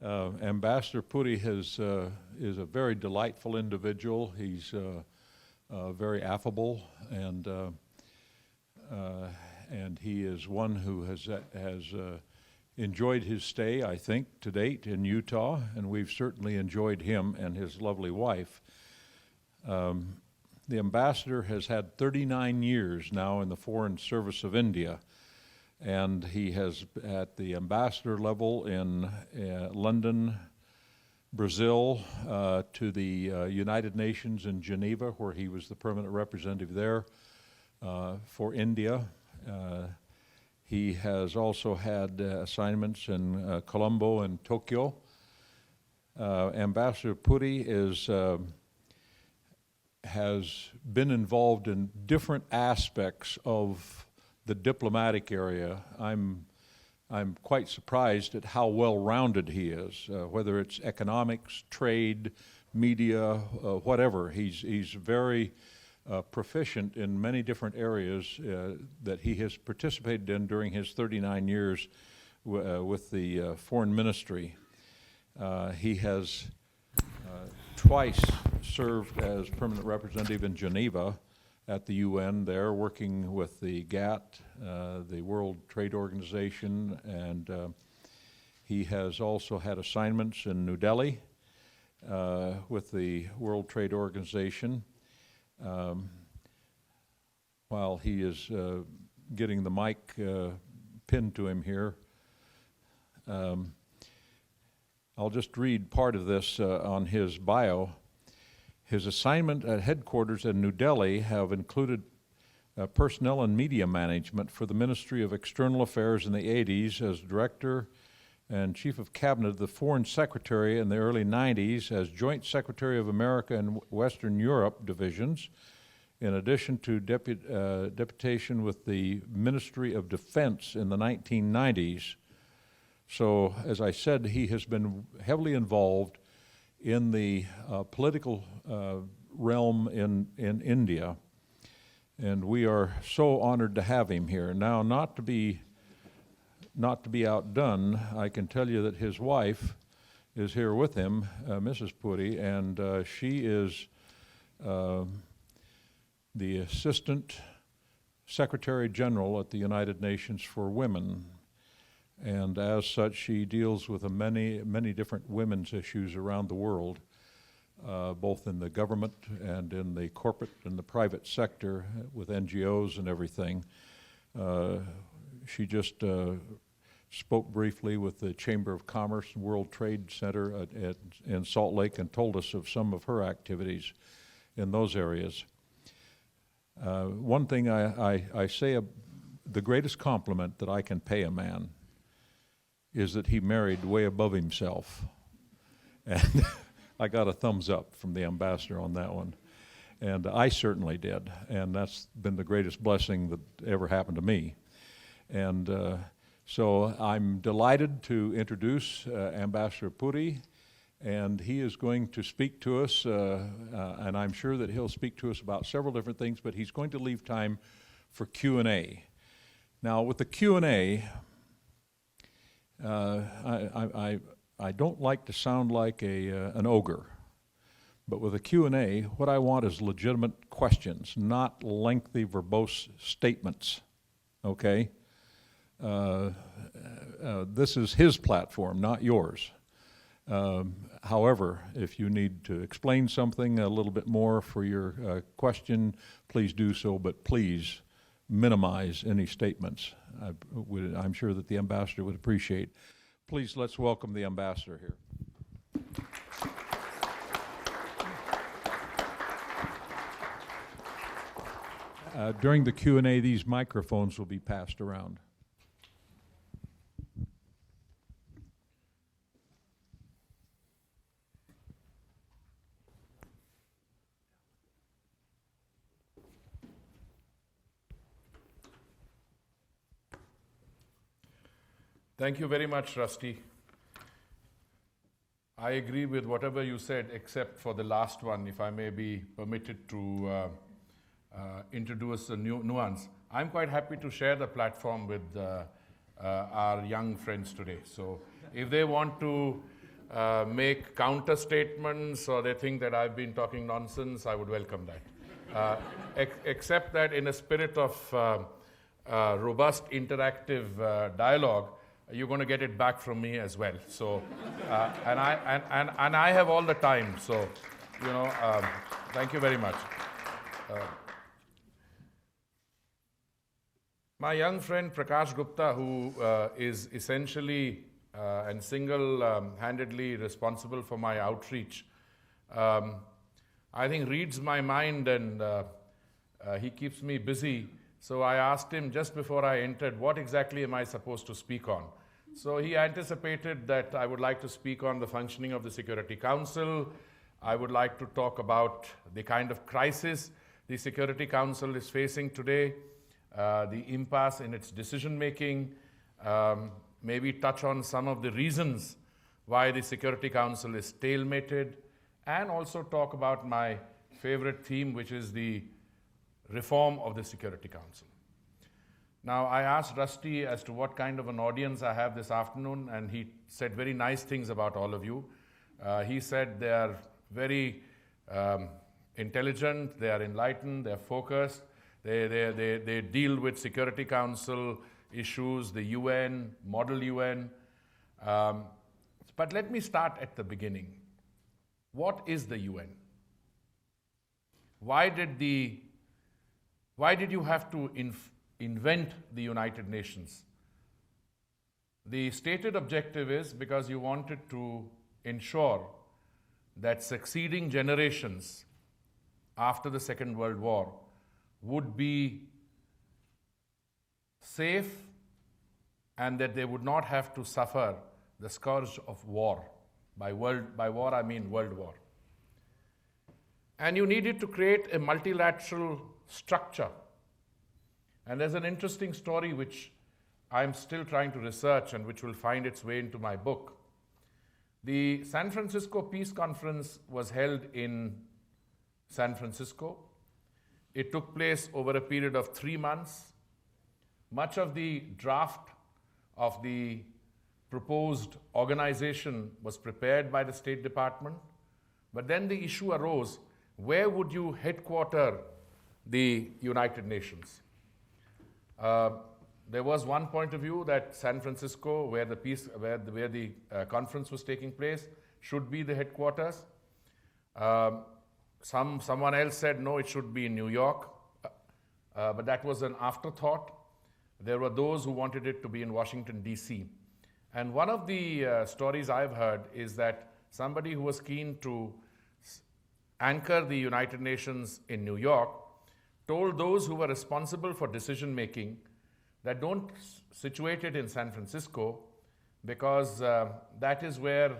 Ambassador Puri is a very delightful individual. He's very affable, and he is one who has enjoyed his stay, I think, to date in Utah, and we've certainly enjoyed him and his lovely wife. The ambassador has had 39 years now in the Foreign Service of India, and he has at the ambassador level in London, Brazil, to the United Nations in Geneva, where he was the permanent representative there for India. He has also had assignments in Colombo and Tokyo. Ambassador Puri has been involved in different aspects of the diplomatic area. I'm quite surprised at how well-rounded he is, whether it's economics, trade, media, whatever. He's very proficient in many different areas that he has participated in during his 39 years with the foreign ministry. He has twice served as permanent representative in Geneva at the UN there, working with the GATT, the World Trade Organization, and he has also had assignments in New Delhi with the World Trade Organization. While he is getting the mic pinned to him here, I'll just read part of this on his bio. His assignment at headquarters in New Delhi have included personnel and media management for the Ministry of External Affairs in the 80s as Director and Chief of Cabinet of the Foreign Secretary in the early 90s as Joint Secretary of America and Western Europe divisions, in addition to deputation with the Ministry of Defense in the 1990s. So, as I said, he has been heavily involved in the political realm in India, and we are so honored to have him here. Now, not to be outdone, I can tell you that his wife is here with him, Mrs. Puri, and she is the Assistant Secretary General at the United Nations for Women. And as such, she deals with many different women's issues around the world, both in the government and in the corporate and the private sector with NGOs and everything. She just spoke briefly with the Chamber of Commerce and World Trade Center in Salt Lake and told us of some of her activities in those areas. One thing I say, the greatest compliment that I can pay a man is that he married way above himself. And I got a thumbs up from the ambassador on that one. And I certainly did. And that's been the greatest blessing that ever happened to me. And so I'm delighted to introduce Ambassador Puri. And he is going to speak to us, and I'm sure that he'll speak to us about several different things, but he's going to leave time for Q&A. Now, with the Q&A, I don't like to sound like an ogre, but with a Q&A, what I want is legitimate questions, not lengthy verbose statements, okay? This is his platform, not yours. However, if you need to explain something a little bit more for your question, please do so, but please minimize any statements. I'm sure that the ambassador would appreciate. Please, let's welcome the ambassador here. During the Q&A, these microphones will be passed around. Thank you very much, Rusty. I agree with whatever you said, except for the last one, if I may be permitted to introduce a new nuance. I'm quite happy to share the platform with our young friends today. So if they want to make counter statements or they think that I've been talking nonsense, I would welcome that. Except that in a spirit of robust interactive dialogue, you're going to get it back from me as well. So, and I have all the time. So, thank you very much. My young friend Prakash Gupta, who is essentially and single-handedly responsible for my outreach, I think reads my mind and he keeps me busy. So I asked him just before I entered, what exactly am I supposed to speak on? So he anticipated that I would like to speak on the functioning of the Security Council. I would like to talk about the kind of crisis the Security Council is facing today, the impasse in its decision-making, maybe touch on some of the reasons why the Security Council is stalemated, and also talk about my favorite theme, which is the reform of the Security Council. Now, I asked Rusty as to what kind of an audience I have this afternoon, and he said very nice things about all of you. He said they are very intelligent, they are enlightened, they are focused, they deal with Security Council issues, the UN, model UN. But let me start at the beginning. What is the UN? Why did you have to invent the United Nations? The stated objective is because you wanted to ensure that succeeding generations after the Second World War would be safe and that they would not have to suffer the scourge of war. By war, I mean World War. And you needed to create a multilateral structure. And there's an interesting story which I'm still trying to research and which will find its way into my book. The San Francisco Peace Conference was held in San Francisco. It took place over a period of 3 months. Much of the draft of the proposed organization was prepared by the State Department. But then the issue arose, where would you headquarter the United Nations? There was one point of view that San Francisco, where the conference was taking place, should be the headquarters. Someone else said, no, it should be in New York. But that was an afterthought. There were those who wanted it to be in Washington, D.C. And one of the stories I've heard is that somebody who was keen to anchor the United Nations in New York told those who were responsible for decision-making that don't situate it in San Francisco because that is where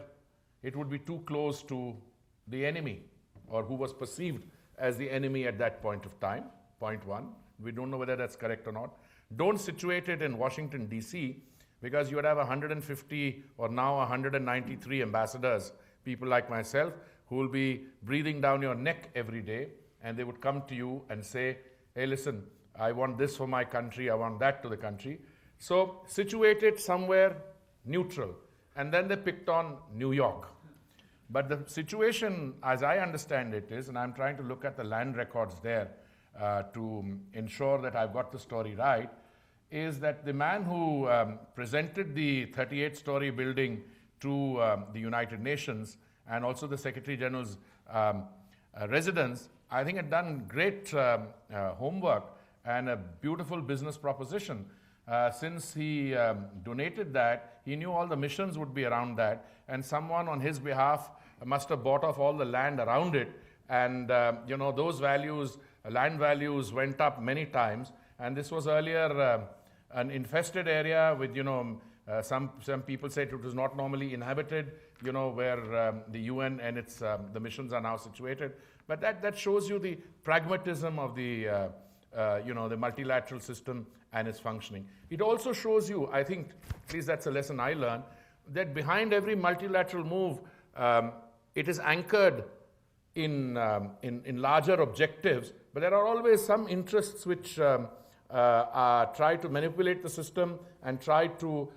it would be too close to the enemy or who was perceived as the enemy at that point of time, point one. We don't know whether that's correct or not. Don't situate it in Washington, D.C., because you would have 150 or now 193 ambassadors, people like myself, who will be breathing down your neck every day, and they would come to you and say, hey, listen, I want this for my country, I want that to the country. So situate it somewhere neutral. And then they picked on New York. But the situation, as I understand it, is, and I'm trying to look at the land records there to ensure that I've got the story right, is that the man who presented the 38-story building to the United Nations and also the Secretary General's residence, I think had done great homework and a beautiful business proposition. Since he donated that, he knew all the missions would be around that, and someone on his behalf must have bought off all the land around it, and those values, land values went up many times, and this was earlier an infested area with, some people said it was not normally inhabited, where the UN and its the missions are now situated. But that shows you the pragmatism of the the multilateral system and its functioning. It also shows you, I think, at least that's a lesson I learned, that behind every multilateral move, it is anchored in larger objectives, but there are always some interests which try to manipulate the system and try to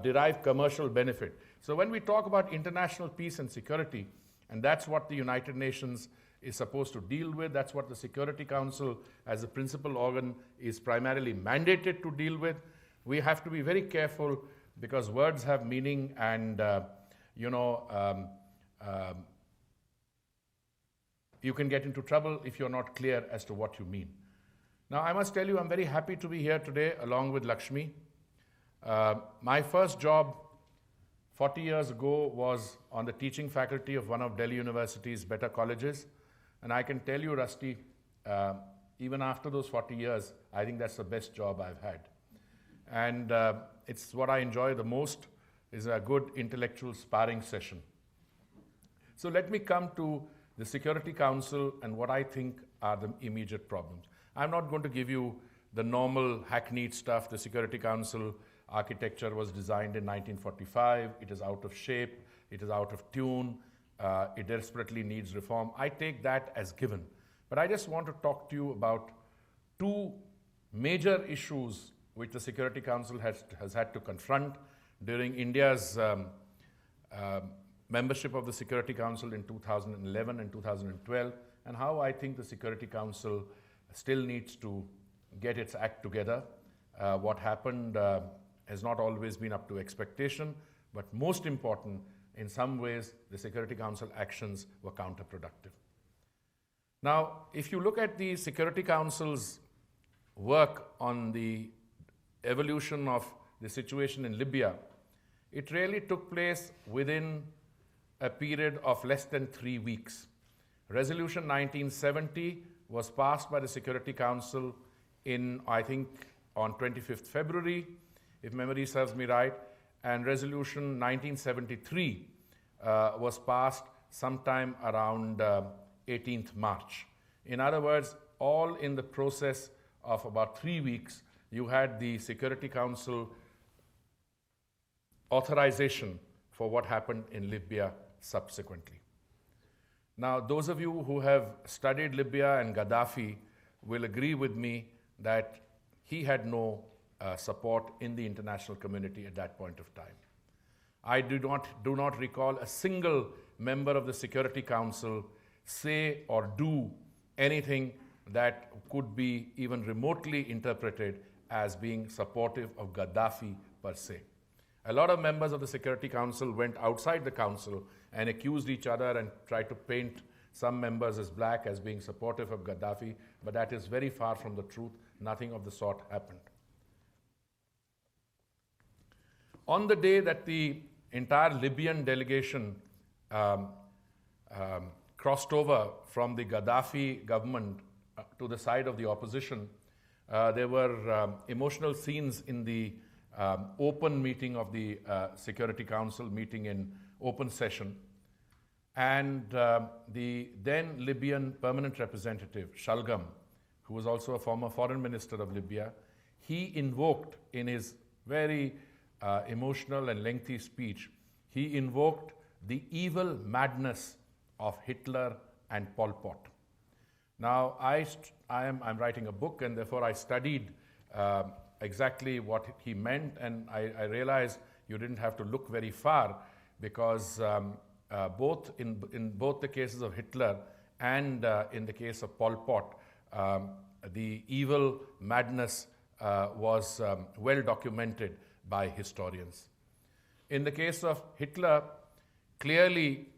derive commercial benefit. So when we talk about international peace and security, and that's what the United Nations is supposed to deal with, that's what the Security Council as a principal organ is primarily mandated to deal with, we have to be very careful because words have meaning and, you can get into trouble if you're not clear as to what you mean. Now, I must tell you, I'm very happy to be here today along with Lakshmi. My first job 40 years ago was on the teaching faculty of one of Delhi University's better colleges. And I can tell you, Rusty, even after those 40 years, I think that's the best job I've had. And it's what I enjoy the most, is a good intellectual sparring session. So let me come to the Security Council and what I think are the immediate problems. I'm not going to give you the normal hackneyed stuff. The Security Council architecture was designed in 1945. It is out of shape. It is out of tune. It desperately needs reform. I take that as given. But I just want to talk to you about two major issues which the Security Council has had to confront during India's membership of the Security Council in 2011 and 2012, and how I think the Security Council still needs to get its act together. What happened has not always been up to expectation, but most important, in some ways, the Security Council actions were counterproductive. Now, if you look at the Security Council's work on the evolution of the situation in Libya, it really took place within a period of less than 3 weeks. Resolution 1970 was passed by the Security Council in, I think, on 25th February, if memory serves me right, and Resolution 1973 was passed sometime around 18th March. In other words, all in the process of about 3 weeks, you had the Security Council authorization for what happened in Libya subsequently. Now, those of you who have studied Libya and Gaddafi will agree with me that he had no support in the international community at that point of time. I do not recall a single member of the Security Council say or do anything that could be even remotely interpreted as being supportive of Gaddafi per se. A lot of members of the Security Council went outside the council and accused each other and tried to paint some members as black, as being supportive of Gaddafi, but that is very far from the truth. Nothing of the sort happened. On the day that the entire Libyan delegation crossed over from the Gaddafi government to the side of the opposition, there were emotional scenes in the open meeting of the Security Council, meeting in open session. And the then Libyan permanent representative, Shalgam, who was also a former foreign minister of Libya, he invoked in his very emotional and lengthy speech, he invoked the evil madness of Hitler and Pol Pot. Now, I'm writing a book, and therefore I studied exactly what he meant, and I realized you didn't have to look very far, because both in both the cases of Hitler and in the case of Pol Pot, the evil madness was well documented by historians. In the case of Hitler, clearly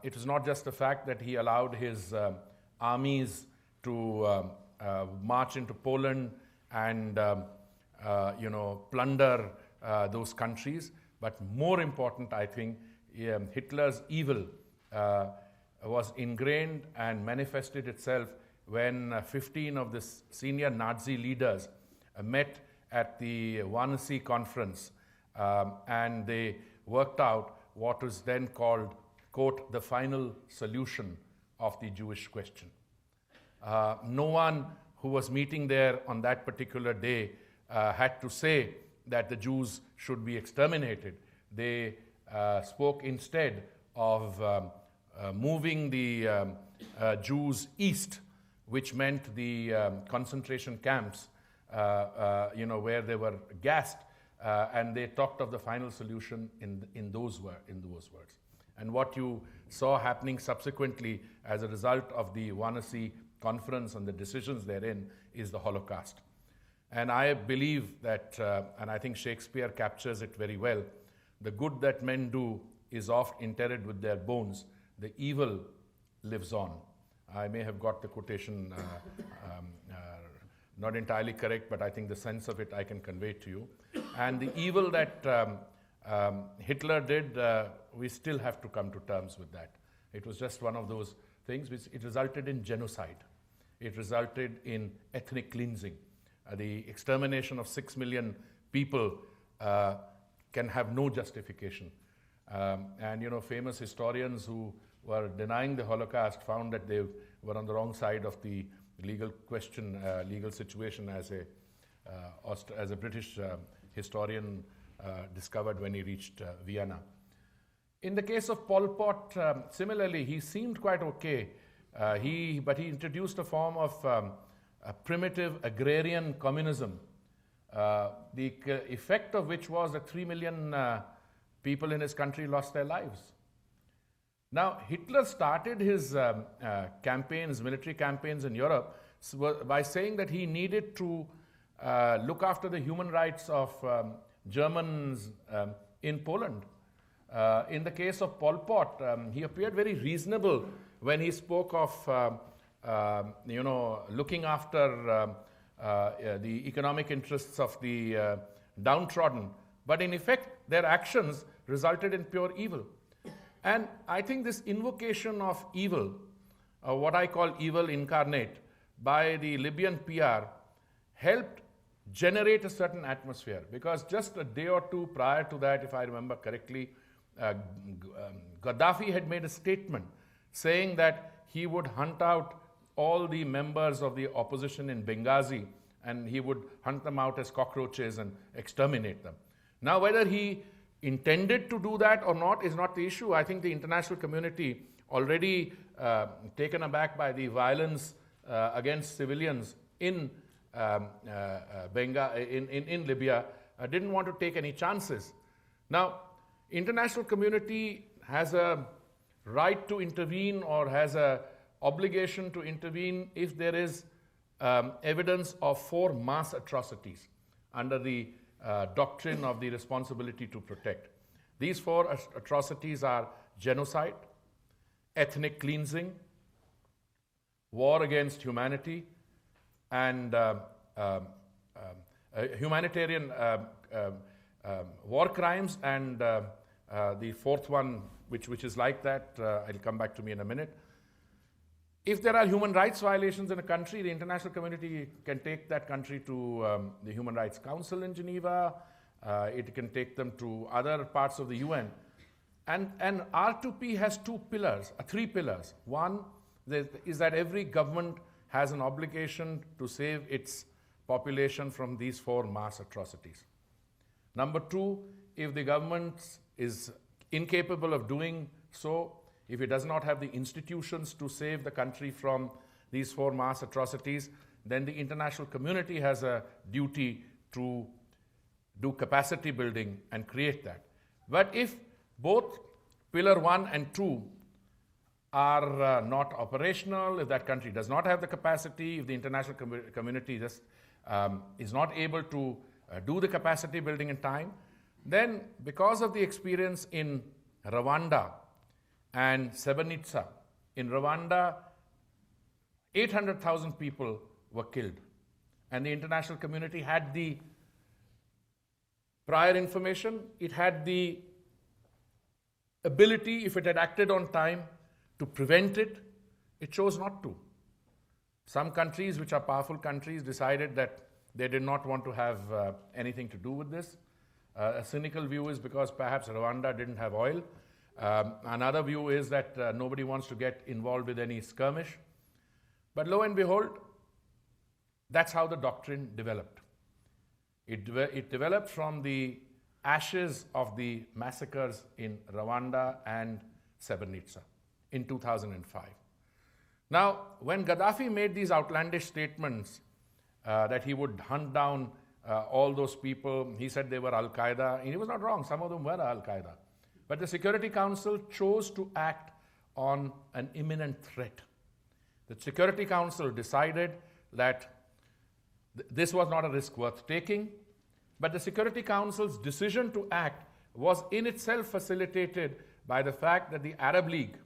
it is not just the fact that he allowed his armies to march into Poland and plunder those countries, but more important, I think, Hitler's evil was ingrained and manifested itself when 15 of the senior Nazi leaders met at the Wannsee conference, and they worked out what was then called, quote, the final solution of the Jewish question. No one who was meeting there on that particular day had to say that the Jews should be exterminated. They spoke instead of moving the Jews east, which meant the concentration camps, where they were gassed, and they talked of the final solution in those words. And what you saw happening subsequently as a result of the Wannsee conference and the decisions therein is the Holocaust. And I believe that, and I think Shakespeare captures it very well, the good that men do is oft interred with their bones, the evil lives on. I may have got the quotation not entirely correct, but I think the sense of it I can convey to you. And the evil that Hitler did, we still have to come to terms with that. It was just one of those things which it resulted in genocide. It resulted in ethnic cleansing. The extermination of 6 million people can have no justification. And you know, famous historians who were denying the Holocaust found that they were on the wrong side of the legal question, legal situation, as a British historian discovered when he reached Vienna. In the case of Pol Pot, similarly, he seemed quite okay. But he introduced a form of a primitive agrarian communism, the effect of which was that 3 million people in his country lost their lives. Now, Hitler started his campaigns, military campaigns in Europe, by saying that he needed to look after the human rights of Germans in Poland. In the case of Pol Pot, he appeared very reasonable when he spoke of looking after the economic interests of the downtrodden. But in effect, their actions resulted in pure evil. And I think this invocation of evil, what I call evil incarnate, by the Libyan PR, helped generate a certain atmosphere. Because just a day or two prior to that, if I remember correctly, Gaddafi had made a statement saying that he would hunt out all the members of the opposition in Benghazi, and he would hunt them out as cockroaches and exterminate them. Now, whether he intended to do that or not is not the issue. I think the international community, already taken aback by the violence against civilians in Libya, didn't want to take any chances. Now, international community has a right to intervene or has a obligation to intervene if there is evidence of 4 mass atrocities under the doctrine of the responsibility to protect. These 4 atrocities are genocide, ethnic cleansing, war against humanity, and humanitarian war crimes, and the 4th one, which is like that, I'll come back to me in a minute. If there are human rights violations in a country, the international community can take that country to the Human Rights Council in Geneva. It can take them to other parts of the UN. And R2P has 3 pillars. One is that every government has an obligation to save its population from these 4 mass atrocities. Number 2, if the government is incapable of doing so, if it does not have the institutions to save the country from these 4 mass atrocities, then the international community has a duty to do capacity building and create that. But if both pillar 1 and 2 are not operational, if that country does not have the capacity, if the international community just is not able to do the capacity building in time, then because of the experience in Rwanda and Srebrenica, in Rwanda, 800,000 people were killed. And the international community had the prior information, it had the ability, if it had acted on time, to prevent it. It chose not to. Some countries, which are powerful countries, decided that they did not want to have anything to do with this. A cynical view is because perhaps Rwanda didn't have oil. Another view is that nobody wants to get involved with any skirmish. But lo and behold, that's how the doctrine developed. It developed from the ashes of the massacres in Rwanda and Srebrenica in 2005. Now, when Gaddafi made these outlandish statements that he would hunt down all those people, he said they were Al-Qaeda. And he was not wrong, some of them were Al-Qaeda. But the Security Council chose to act on an imminent threat. The Security Council decided that this was not a risk worth taking, but the Security Council's decision to act was in itself facilitated by the fact that the Arab League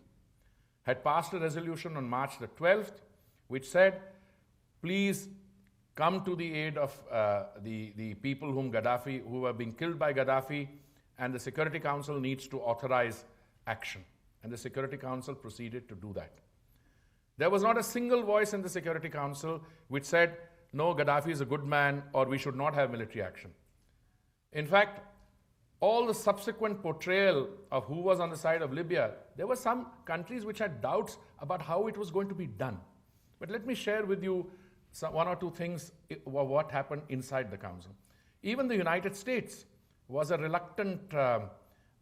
had passed a resolution on March the 12th, which said, please come to the aid of the people who were being killed by Gaddafi, and the Security Council needs to authorize action. And the Security Council proceeded to do that. There was not a single voice in the Security Council which said, no, Gaddafi is a good man, or we should not have military action. In fact, all the subsequent portrayal of who was on the side of Libya, there were some countries which had doubts about how it was going to be done. But let me share with you one or two things what happened inside the Council. Even the United States was a reluctant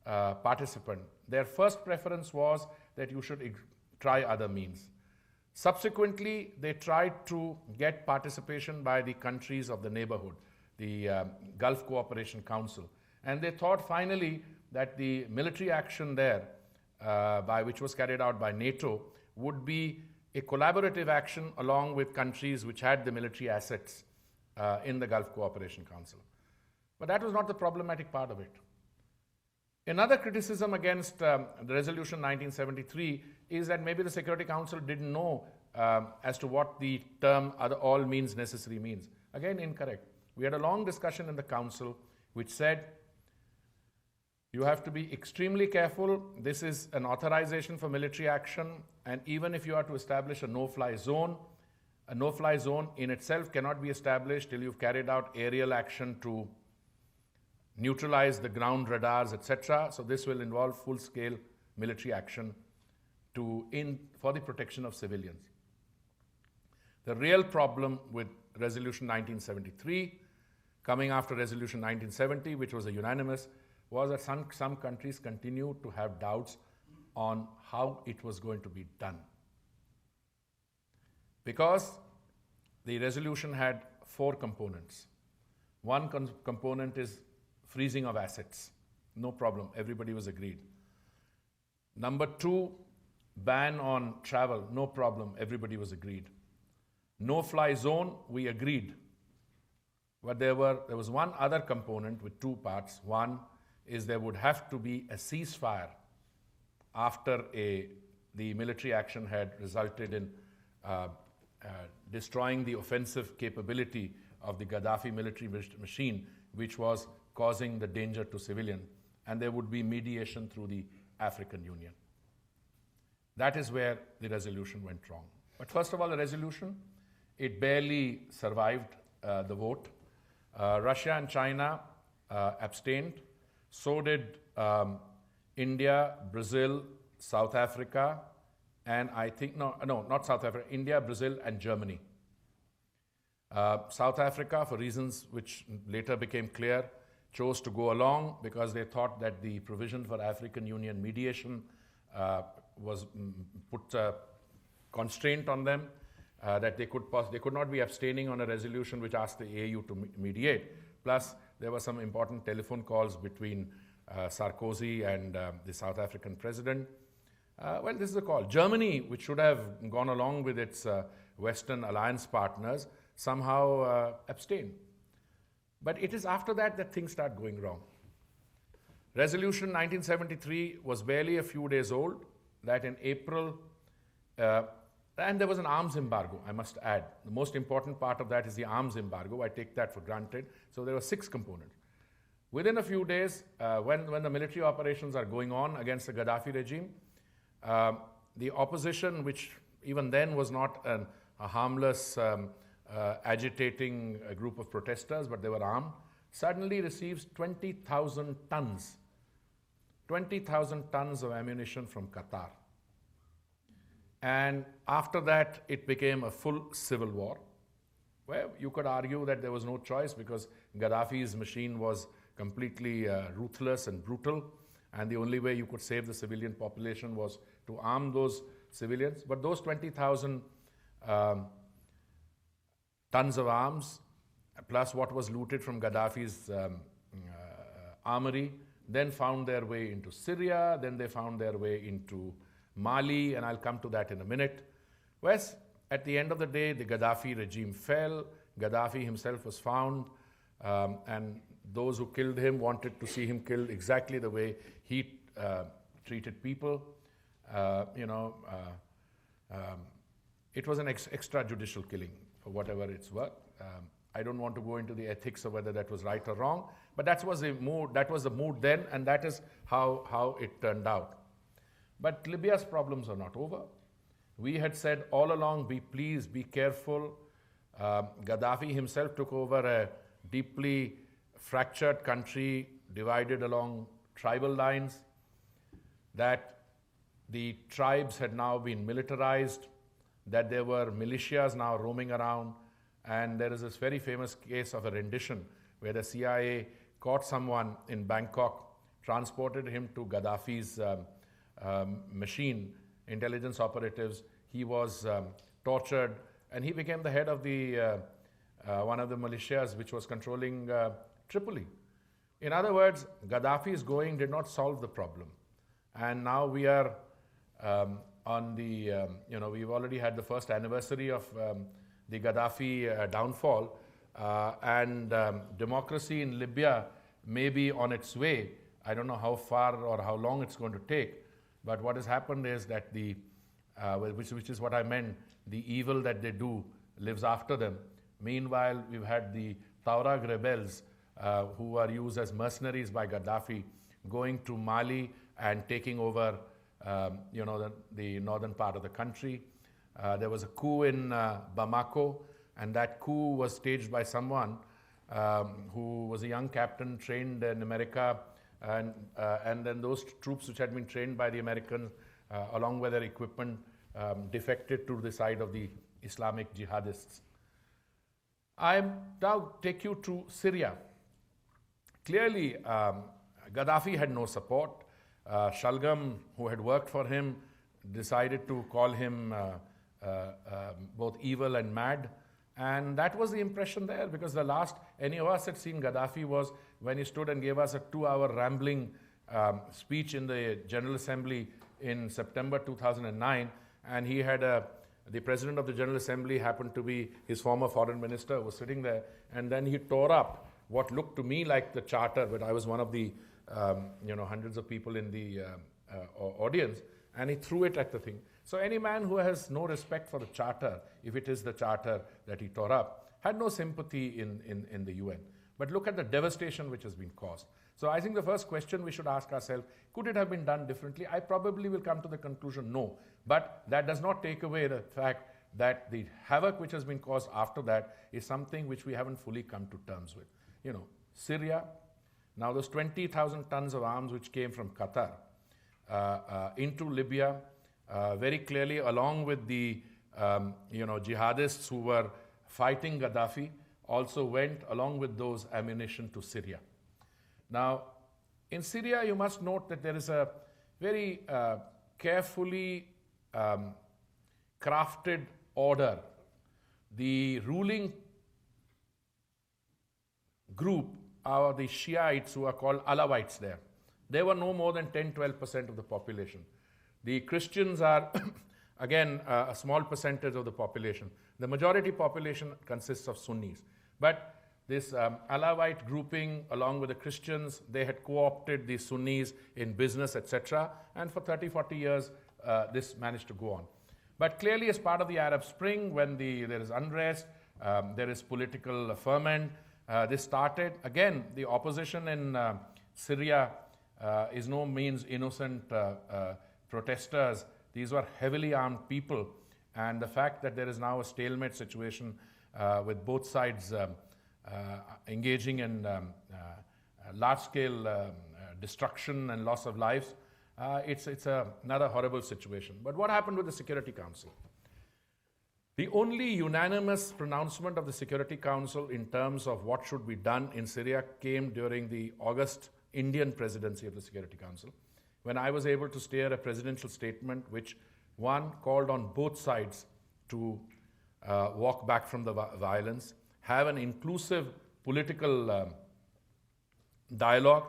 participant. Their first preference was that you should try other means. Subsequently, they tried to get participation by the countries of the neighborhood, the Gulf Cooperation Council. And they thought finally that the military action there, which was carried out by NATO, would be a collaborative action along with countries which had the military assets in the Gulf Cooperation Council. But that was not the problematic part of it. Another criticism against the Resolution 1973 is that maybe the Security Council didn't know as to what the term all means necessary means. Again, incorrect. We had a long discussion in the Council which said, you have to be extremely careful. This is an authorization for military action, and even if you are to establish a no-fly zone in itself cannot be established till you've carried out aerial action to neutralize the ground radars, etc. So this will involve full-scale military action for the protection of civilians. The real problem with Resolution 1973, coming after Resolution 1970, which was a unanimous, was that some countries continued to have doubts on how it was going to be done. Because the resolution had 4 components. One component is freezing of assets. No problem, everybody was agreed. Number 2, ban on travel. No problem, everybody was agreed. No-fly zone, we agreed. But there was one other component with 2 parts. One is there would have to be a ceasefire after the military action had resulted in destroying the offensive capability of the Gaddafi military machine, which was causing the danger to civilians, and there would be mediation through the African Union. That is where the resolution went wrong. But first of all, the resolution, it barely survived the vote. Russia and China abstained. So did India, Brazil, South Africa, and I think, no, not South Africa, India, Brazil, and Germany. South Africa, for reasons which later became clear, chose to go along because they thought that the provision for African Union mediation was put a constraint on them, that they could not be abstaining on a resolution which asked the AU to mediate. Plus, there were some important telephone calls between Sarkozy and the South African president. Well, this is a call. Germany, which should have gone along with its Western alliance partners, somehow abstained. But it is after that that things start going wrong. Resolution 1973 was barely a few days old, that in April, and there was an arms embargo, I must add. The most important part of that is the arms embargo. I take that for granted. So there were 6 components. Within a few days, when the military operations are going on against the Gaddafi regime, the opposition, which even then was not a harmless, agitating group of protesters, but they were armed, suddenly receives 20,000 tons of ammunition from Qatar. And after that, it became a full civil war, where you could argue that there was no choice because Gaddafi's machine was completely ruthless and brutal, and the only way you could save the civilian population was to arm those civilians. But those 20,000 tons of arms plus what was looted from Gaddafi's armory, then found their way into Syria, then they found their way into Mali, and I'll come to that in a minute. Whereas, at the end of the day, the Gaddafi regime fell, Gaddafi himself was found, and those who killed him wanted to see him killed exactly the way he treated people. It was an extrajudicial killing, for whatever it's worth. I don't want to go into the ethics of whether that was right or wrong, but that was the mood then, and that is how it turned out. But Libya's problems are not over. We had said all along, please be careful. Gaddafi himself took over a deeply fractured country divided along tribal lines, that the tribes had now been militarized, that there were militias now roaming around, and there is this very famous case of a rendition where the CIA caught someone in Bangkok, transported him to Gaddafi's machine, intelligence operatives. He was tortured, and he became the head of the one of the militias which was controlling Tripoli. In other words, Gaddafi's going did not solve the problem. And now we are on the, we've already had the first anniversary of the Gaddafi downfall, and democracy in Libya may be on its way. I don't know how far or how long it's going to take, but what has happened is that which is what I meant, the evil that they do lives after them. Meanwhile, we've had the Tuareg rebels who are used as mercenaries by Gaddafi going to Mali and taking over the northern part of the country. There was a coup in Bamako, and that coup was staged by someone who was a young captain trained in America, and then those troops which had been trained by the Americans, along with their equipment, defected to the side of the Islamic jihadists. I now take you to Syria. Clearly, Gaddafi had no support. Shalgam, who had worked for him, decided to call him both evil and mad. And that was the impression there, because the last any of us had seen Gaddafi was when he stood and gave us a 2-hour rambling speech in the General Assembly in September 2009. And he had the president of the General Assembly happened to be his former foreign minister, who was sitting there. And then he tore up what looked to me like the charter, but I was one of the hundreds of people in the audience, and he threw it at the thing. So any man who has no respect for the charter, if it is the charter that he tore up, had no sympathy in the UN. But look at the devastation which has been caused. So I think the first question we should ask ourselves, could it have been done differently? I probably will come to the conclusion, no. But that does not take away the fact that the havoc which has been caused after that is something which we haven't fully come to terms with. Syria, now those 20,000 tons of arms which came from Qatar into Libya, very clearly, along with the jihadists who were fighting Gaddafi, also went along with those ammunition to Syria. Now, in Syria, you must note that there is a very carefully crafted order. The ruling group are the Shiites, who are called Alawites there. They were no more than 10-12% of the population. The Christians are, again, a small percentage of the population. The majority population consists of Sunnis. But this Alawite grouping, along with the Christians, they had co-opted the Sunnis in business, etc. And for 30-40 years, this managed to go on. But clearly, as part of the Arab Spring, when there is unrest, there is political ferment, this started. Again, the opposition in Syria is no means innocent protesters. These were heavily armed people. And the fact that there is now a stalemate situation with both sides engaging in large-scale destruction and loss of lives, it's another horrible situation. But what happened with the Security Council? The only unanimous pronouncement of the Security Council in terms of what should be done in Syria came during the August Indian presidency of the Security Council, when I was able to steer a presidential statement which, one, called on both sides to walk back from the violence, have an inclusive political dialogue,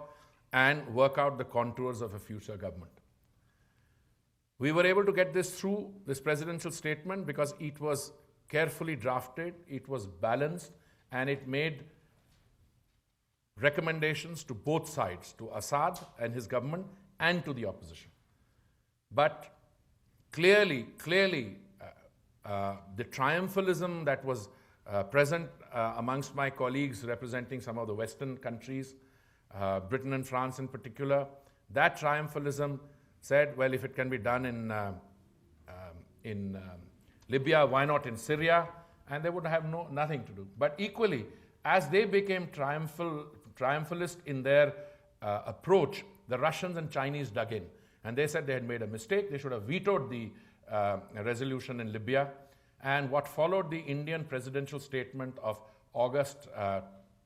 and work out the contours of a future government. We were able to get this through, this presidential statement, because it was carefully drafted, it was balanced, and it made recommendations to both sides, to Assad and his government and to the opposition. But clearly, the triumphalism that was present amongst my colleagues representing some of the Western countries, Britain and France in particular, that triumphalism said, well, if it can be done in Libya, why not in Syria? And they would have nothing to do. But equally, as they became triumphalist in their approach, the Russians and Chinese dug in. And they said they had made a mistake. They should have vetoed the resolution in Libya. And what followed the Indian presidential statement of August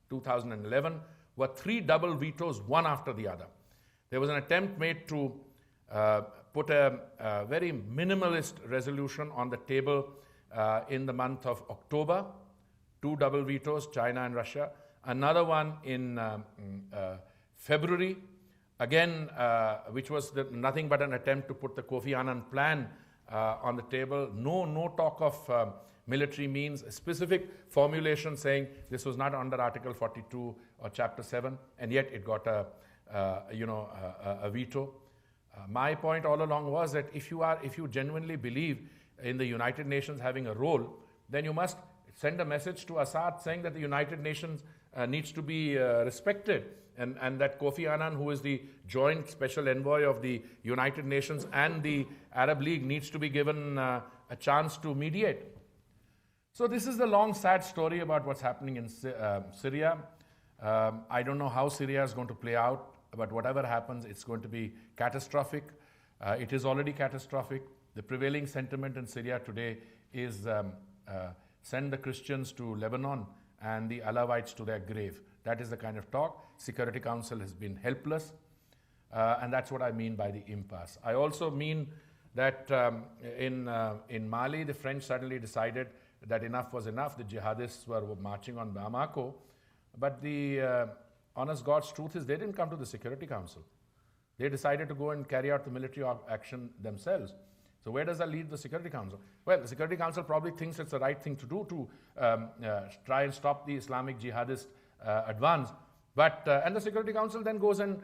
2011 were 3 double vetoes, one after the other. There was an attempt made to put a very minimalist resolution on the table in the month of October, 2 double vetoes, China and Russia. Another one in February, again, which was nothing but an attempt to put the Kofi Annan plan on the table. No talk of military means, a specific formulation saying this was not under Article 42 or Chapter 7, and yet it got a veto. My point all along was that if you genuinely believe in the United Nations having a role, then you must send a message to Assad saying that the United Nations needs to be respected, and that Kofi Annan, who is the joint special envoy of the United Nations and the Arab League, needs to be given a chance to mediate. So this is the long, sad story about what's happening in Syria. I don't know how Syria is going to play out, but whatever happens, it's going to be catastrophic. It is already catastrophic. The prevailing sentiment in Syria today is send the Christians to Lebanon and the Alawites to their grave. That is the kind of talk. Security Council has been helpless, and that's what I mean by the impasse. I also mean that in Mali, the French suddenly decided that enough was enough. The jihadists were marching on Bamako, but the honest God's truth is they didn't come to the Security Council. They decided to go and carry out the military action themselves. So where does that lead the Security Council? Well, the Security Council probably thinks it's the right thing to do to try and stop the Islamic jihadist advance. But and the Security Council then goes and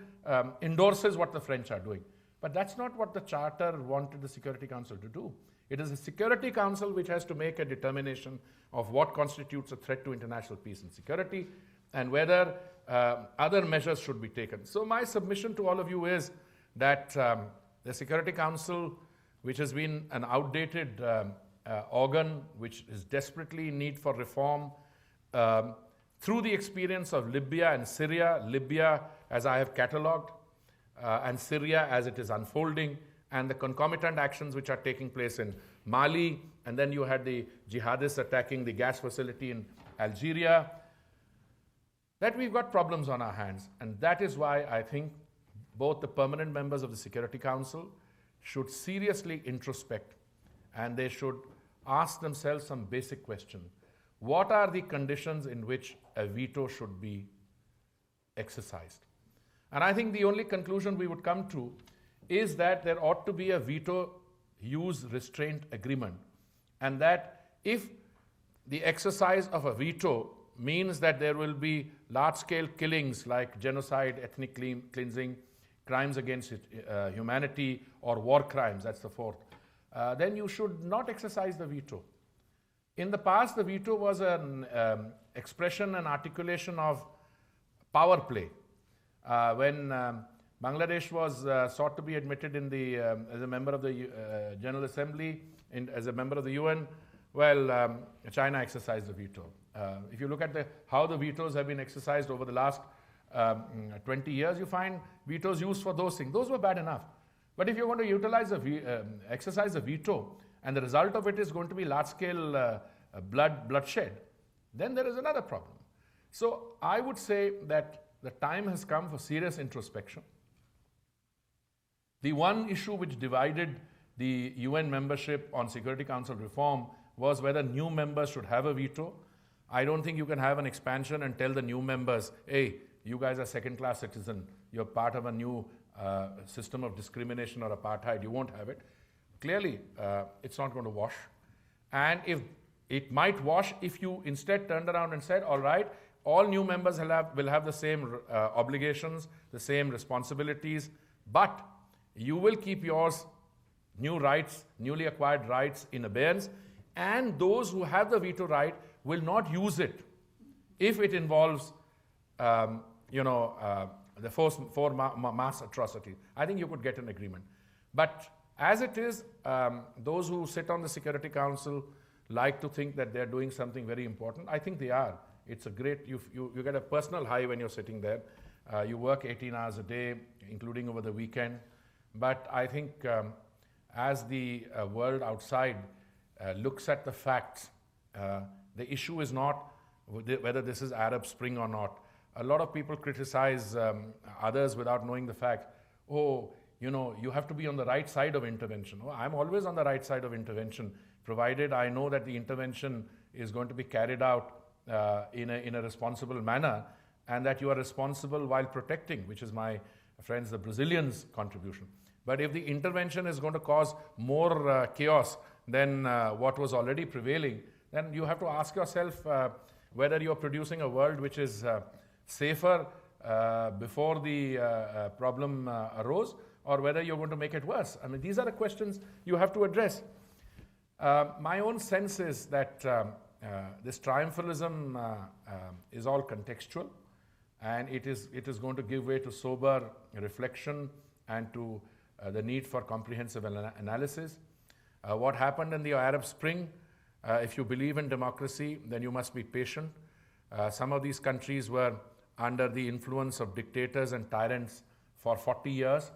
endorses what the French are doing. But that's not what the Charter wanted the Security Council to do. It is the Security Council which has to make a determination of what constitutes a threat to international peace and security, and whether other measures should be taken. So my submission to all of you is that the Security Council, which has been an outdated organ, which is desperately in need for reform, through the experience of Libya and Syria, Libya as I have catalogued, and Syria as it is unfolding, and the concomitant actions which are taking place in Mali, and then you had the jihadists attacking the gas facility in Algeria, that we've got problems on our hands. And that is why I think both the permanent members of the Security Council should seriously introspect, and they should ask themselves some basic questions. What are the conditions in which a veto should be exercised? And I think the only conclusion we would come to is that there ought to be a veto use restraint agreement, and that if the exercise of a veto means that there will be large-scale killings like genocide, ethnic cleansing, crimes against humanity, or war crimes, that's the fourth, then you should not exercise the veto. In the past, the veto was an expression and articulation of power play. When Bangladesh was sought to be admitted in the, as a member of the General Assembly, as a member of the UN, well, China exercised the veto. If you look at how the vetoes have been exercised over the last 20 years, you find vetoes used for those things. Those were bad enough. But if you're going to utilize exercise a veto, and the result of it is going to be large-scale bloodshed, then there is another problem. So I would say that the time has come for serious introspection. The one issue which divided the UN membership on Security Council reform was whether new members should have a veto. I don't think you can have an expansion and tell the new members, hey, you guys are second-class citizen. You're part of a new system of discrimination or apartheid. You won't have it. Clearly, it's not going to wash. And if it might wash if you instead turned around and said, all right, all new members will have the same obligations, the same responsibilities, but you will keep yours, new rights, newly acquired rights in abeyance, and those who have the veto right will not use it if it involves, the mass atrocity. I think you could get an agreement. But as it is, those who sit on the Security Council like to think that they're doing something very important. I think they are. It's a great, you get a personal high when you're sitting there. You work 18 hours a day, including over the weekend. But I think as the world outside looks at the facts, the issue is not whether this is Arab Spring or not. A lot of people criticize others without knowing the facts. Oh, you have to be on the right side of intervention. Oh, I'm always on the right side of intervention, provided I know that the intervention is going to be carried out in a responsible manner, and that you are responsible while protecting, which is my friends, the Brazilians' contribution. But if the intervention is going to cause more chaos than what was already prevailing, then you have to ask yourself whether you're producing a world which is safer before the problem arose, or whether you're going to make it worse. I mean, these are the questions you have to address. My own sense is that this triumphalism is all contextual, and it is going to give way to sober reflection and to the need for comprehensive analysis. What happened in the Arab Spring, if you believe in democracy, then you must be patient. Some of these countries were under the influence of dictators and tyrants for 40 years.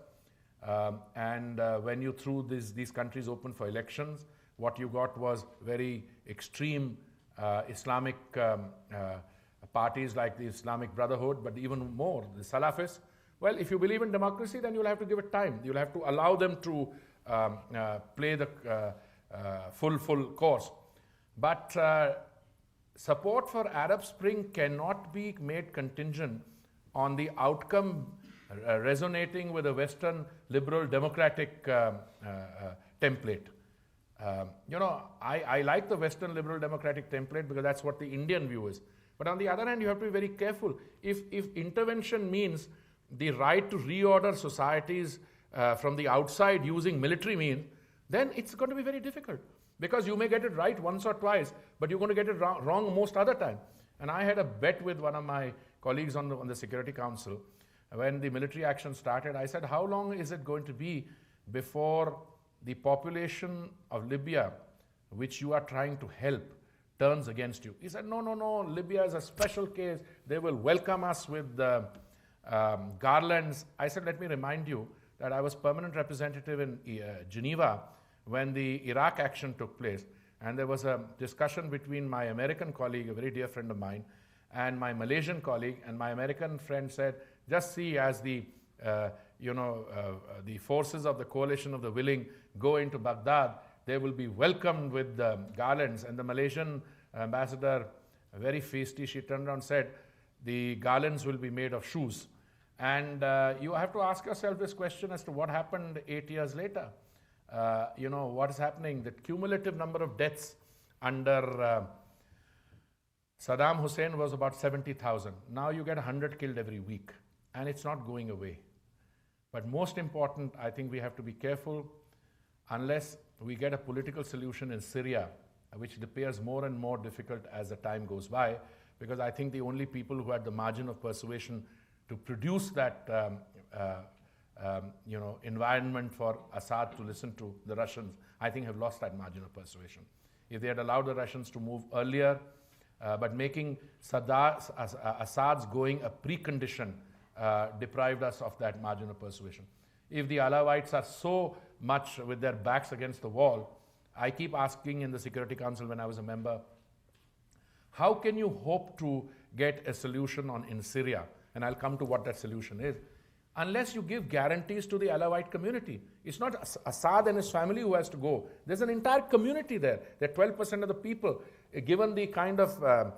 And when you threw these countries open for elections, what you got was very extreme Islamic parties like the Islamic Brotherhood, but even more, the Salafists. Well, if you believe in democracy, then you'll have to give it time. You'll have to allow them to play the full course. But support for Arab Spring cannot be made contingent on the outcome resonating with a Western liberal democratic template. I like the Western liberal democratic template because that's what the Indian view is. But on the other hand, you have to be very careful. If intervention means the right to reorder societies from the outside using military means, then it's going to be very difficult. Because you may get it right once or twice, but you're going to get it wrong most other time. And I had a bet with one of my colleagues on the Security Council. When the military action started, I said, how long is it going to be before the population of Libya, which you are trying to help, turns against you? He said, no, Libya is a special case. They will welcome us with garlands. I said, let me remind you that I was permanent representative in Geneva when the Iraq action took place. And there was a discussion between my American colleague, a very dear friend of mine, and my Malaysian colleague. And my American friend said, just see as the forces of the coalition of the willing go into Baghdad, they will be welcomed with garlands. And the Malaysian ambassador, very feisty, she turned around and said, the garlands will be made of shoes. And you have to ask yourself this question as to what happened 8 years later. What is happening? The cumulative number of deaths under Saddam Hussein was about 70,000. Now you get 100 killed every week, and it's not going away. But most important, I think we have to be careful unless we get a political solution in Syria, which appears more and more difficult as the time goes by, because I think the only people who had the margin of persuasion to produce that environment for Assad to listen to the Russians, I think have lost that margin of persuasion. If they had allowed the Russians to move earlier, but making Assad's going a precondition deprived us of that margin of persuasion. If the Alawites are so much with their backs against the wall, I keep asking in the Security Council when I was a member, how can you hope to get a solution in Syria? And I'll come to what that solution is, unless you give guarantees to the Alawite community. It's not Assad and his family who has to go. There's an entire community there. They're 12% of the people. Given the kind of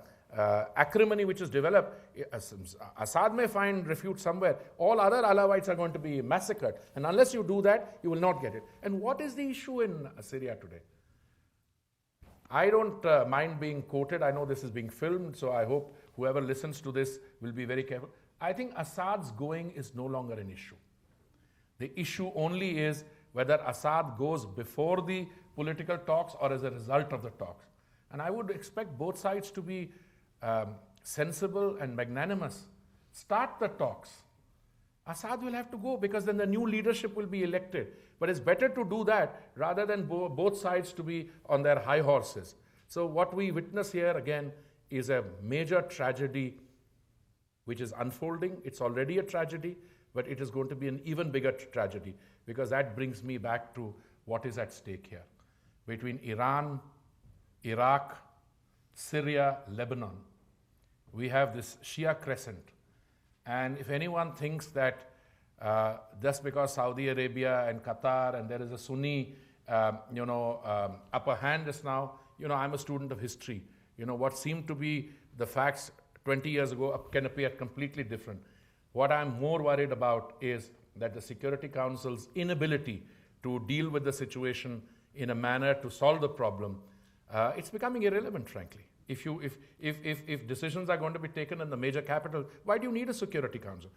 acrimony which is developed, Assad may find refuge somewhere. All other Alawites are going to be massacred. And unless you do that, you will not get it. And what is the issue in Syria today? I don't mind being quoted. I know this is being filmed, so I hope whoever listens to this will be very careful. I think Assad's going is no longer an issue. The issue only is whether Assad goes before the political talks or as a result of the talks. And I would expect both sides to be sensible and magnanimous. Start the talks. Assad will have to go because then the new leadership will be elected. But it's better to do that rather than both sides to be on their high horses. So what we witness here again is a major tragedy which is unfolding. It's already a tragedy, but it is going to be an even bigger tragedy because that brings me back to what is at stake here. Between Iran, Iraq, Syria, Lebanon, we have this Shia crescent. And if anyone thinks that just because Saudi Arabia and Qatar and there is a Sunni, upper hand just now, I'm a student of history. What seemed to be the facts 20 years ago can appear completely different. What I'm more worried about is that the Security Council's inability to deal with the situation in a manner to solve the problem, it's becoming irrelevant, frankly. If decisions are going to be taken in the major capital, why do you need a Security Council?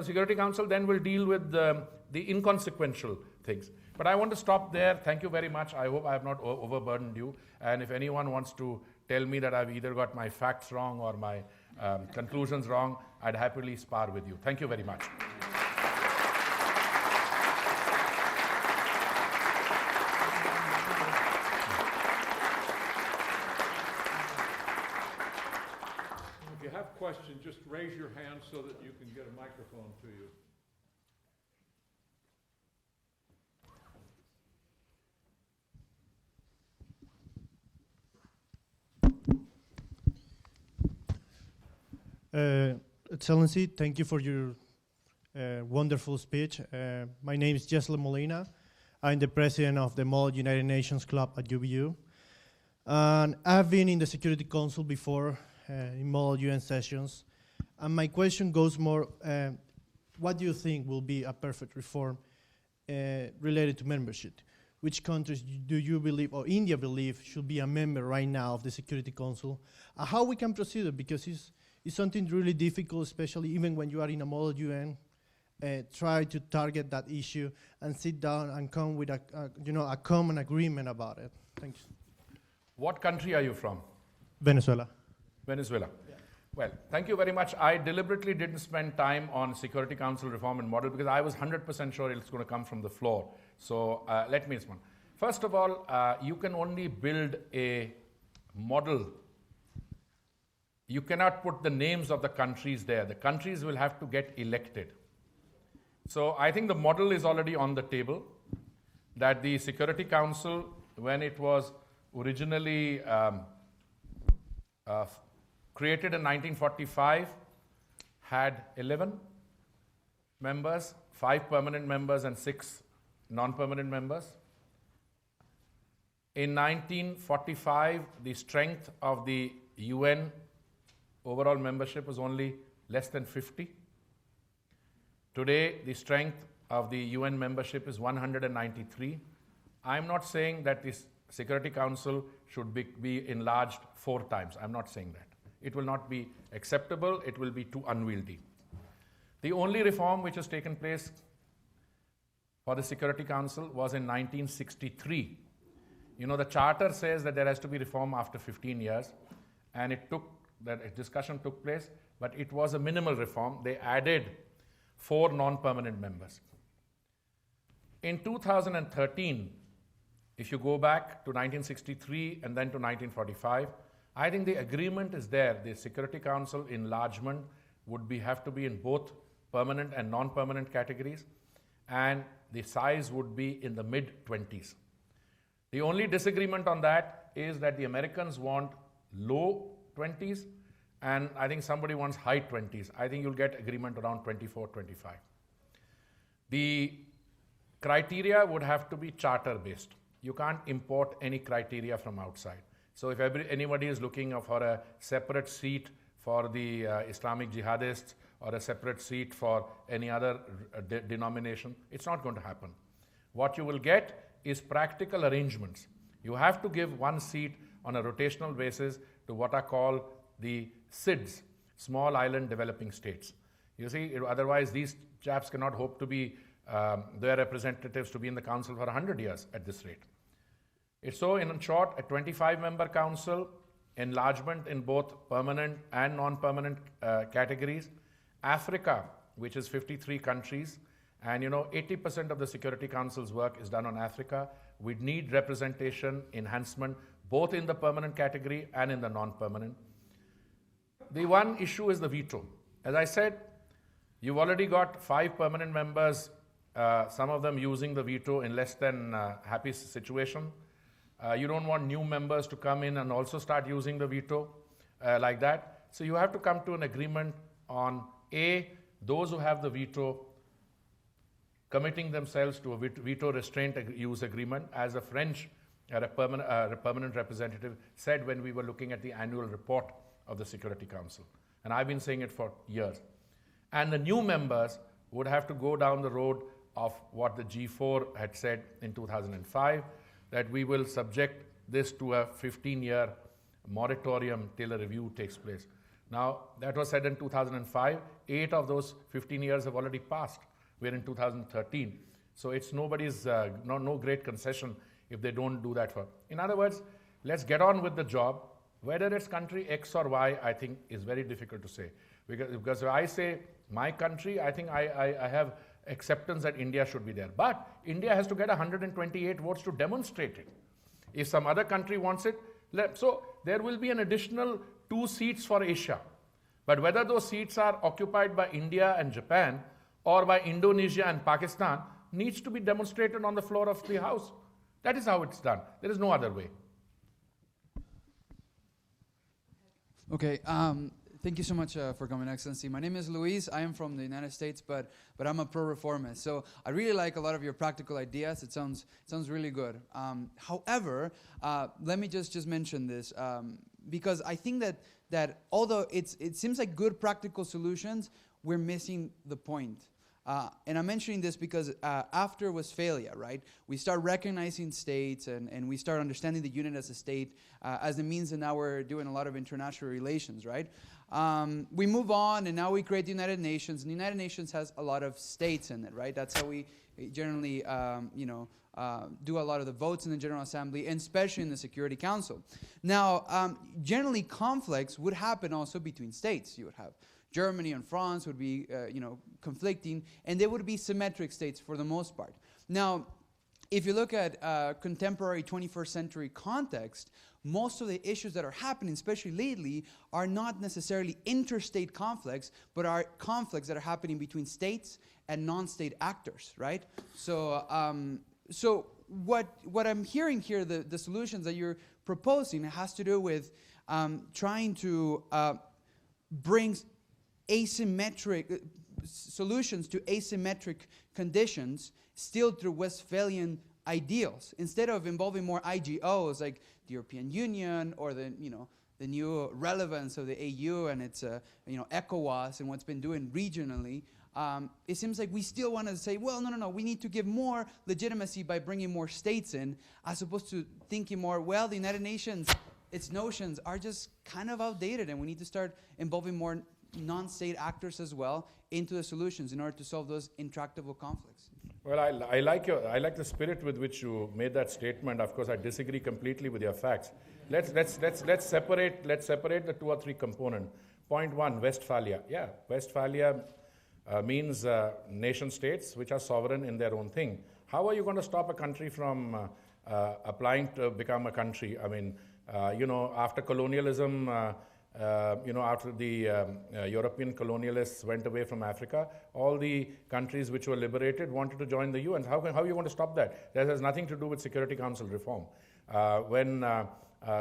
Security Council then will deal with the inconsequential things. But I want to stop there. Thank you very much. I hope I have not overburdened you. And if anyone wants to tell me that I've either got my facts wrong or my conclusions wrong, I'd happily spar with you. Thank you very much. If you have questions, just raise your hand so that you can get a microphone to you. Excellency, thank you for your wonderful speech. My name is Jesla Molina. I'm the president of the Model United Nations Club at UVU. And I've been in the Security Council before in Model UN sessions. And my question goes more, what do you think will be a perfect reform related to membership? Which countries do you believe, or India believe, should be a member right now of the Security Council? And how we can proceed it, because it's something really difficult, especially even when you are in a Model UN, try to target that issue and sit down and come with a common agreement about it. Thanks. What country are you from? Venezuela. Venezuela. Yeah. Well, thank you very much. I deliberately didn't spend time on Security Council reform and model because I was 100% sure it's going to come from the floor. So let me respond. First of all, you can only build a model. You cannot put the names of the countries there. The countries will have to get elected. So I think the model is already on the table, that the Security Council, when it was originally created in 1945, had 11 members, 5 permanent members and 6 non-permanent members. In 1945, the strength of the UN overall membership was only less than 50. Today, the strength of the UN membership is 193. I'm not saying that this Security Council should be enlarged 4 times. I'm not saying that. It will not be acceptable. It will be too unwieldy. The only reform which has taken place for the Security Council was in 1963. The charter says that there has to be reform after 15 years, and that discussion took place, but it was a minimal reform. They added 4 non-permanent members. In 2013, if you go back to 1963 and then to 1945, I think the agreement is there. The Security Council enlargement would have to be in both permanent and non-permanent categories, and the size would be in the mid-20s. The only disagreement on that is that the Americans want low 20s, and I think somebody wants high 20s. I think you'll get agreement around 24, 25. The criteria would have to be charter-based. You can't import any criteria from outside. So if anybody is looking for a separate seat for the Islamic jihadists or a separate seat for any other denomination, it's not going to happen. What you will get is practical arrangements. You have to give one seat on a rotational basis to what are called the SIDS, Small Island Developing States. You see, otherwise these chaps cannot hope to be their representatives to be in the council for 100 years at this rate. It's so, in short, a 25-member council, enlargement in both permanent and non-permanent categories. Africa, which is 53 countries, and 80% of the Security Council's work is done on Africa. We need representation, enhancement, both in the permanent category and in the non-permanent. The one issue is the veto. As I said, you've already got 5 permanent members, some of them using the veto in less than happy situation. You don't want new members to come in and also start using the veto like that. So you have to come to an agreement on A, those who have the veto committing themselves to a veto restraint use agreement, as a French permanent representative said when we were looking at the annual report of the Security Council. And I've been saying it for years. And the new members would have to go down the road of what the G4 had said in 2005, that we will subject this to a 15-year moratorium till a review takes place. Now, that was said in 2005. 8 of those 15 years have already passed. We're in 2013. So it's nobody's, no great concession if they don't do that for. In other words, let's get on with the job. Whether it's country X or Y, I think is very difficult to say. Because if I say my country, I think I have acceptance that India should be there. But India has to get 128 votes to demonstrate it. If some other country wants it, so there will be an additional 2 seats for Asia. But whether those seats are occupied by India and Japan or by Indonesia and Pakistan needs to be demonstrated on the floor of the House. That is how it's done. There is no other way. Okay, thank you so much for coming, Excellency. My name is Luis. I am from the United States, but I'm a pro-reformist. So I really like a lot of your practical ideas. It sounds really good. However, let me just mention this, because I think that although it seems like good practical solutions, we're missing the point. And I'm mentioning this because after Westphalia, right, we start recognizing states and we start understanding the unit as a state as a means, and now we're doing a lot of international relations, right? We move on, and now we create the United Nations, and the United Nations has a lot of states in it, right? That's how we generally, do a lot of the votes in the General Assembly, and especially in the Security Council. Now, generally conflicts would happen also between states. You would have Germany and France would be, conflicting, and they would be symmetric states for the most part. Now, if you look at contemporary 21st century context, most of the issues that are happening, especially lately, are not necessarily interstate conflicts, but are conflicts that are happening between states and non-state actors, right? So, so what I'm hearing here, the solutions that you're proposing, has to do with trying to bring asymmetric solutions to asymmetric conditions still through Westphalian ideals, instead of involving more IGOs like the European Union or the new relevance of the AU and its ECOWAS and what's been doing regionally. It seems like we still want to say, well, no, we need to give more legitimacy by bringing more states in, as opposed to thinking more, well, the United Nations, its notions are just kind of outdated, and we need to start involving more non-state actors as well into the solutions in order to solve those intractable conflicts. Well, I like the spirit with which you made that statement. Of course, I disagree completely with your facts. Let's separate the 2 or 3 components. Point 1, Westphalia. Yeah, Westphalia means nation states which are sovereign in their own thing. How are you going to stop a country from applying to become a country? I mean, after colonialism. After the European colonialists went away from Africa, all the countries which were liberated wanted to join the UN. How are you going to stop that? That has nothing to do with Security Council reform. When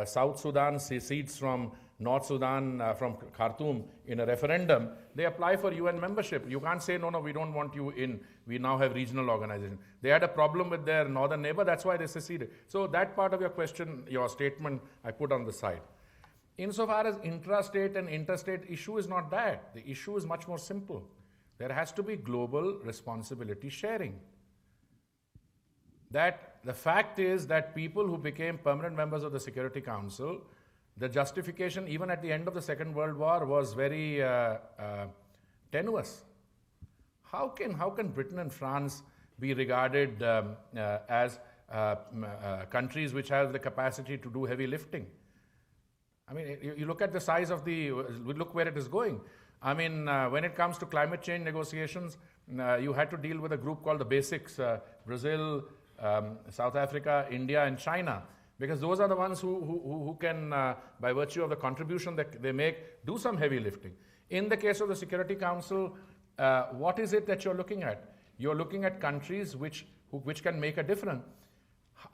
South Sudan secedes from North Sudan, from Khartoum in a referendum, they apply for UN membership. You can't say, no, no, we don't want you in. We now have regional organization. They had a problem with their northern neighbor, that's why they seceded. So that part of your question, your statement, I put on the side. Insofar as intrastate and interstate issue is not that. The issue is much more simple. There has to be global responsibility sharing. That the fact is that people who became permanent members of the Security Council, the justification even at the end of the Second World War was very tenuous. How can Britain and France be regarded as countries which have the capacity to do heavy lifting? I mean, you look at the size of look where it is going. I mean, when it comes to climate change negotiations, you had to deal with a group called the Basics, Brazil, South Africa, India, and China, because those are the ones who can, by virtue of the contribution that they make, do some heavy lifting. In the case of the Security Council, what is it that you're looking at? You're looking at countries which can make a difference.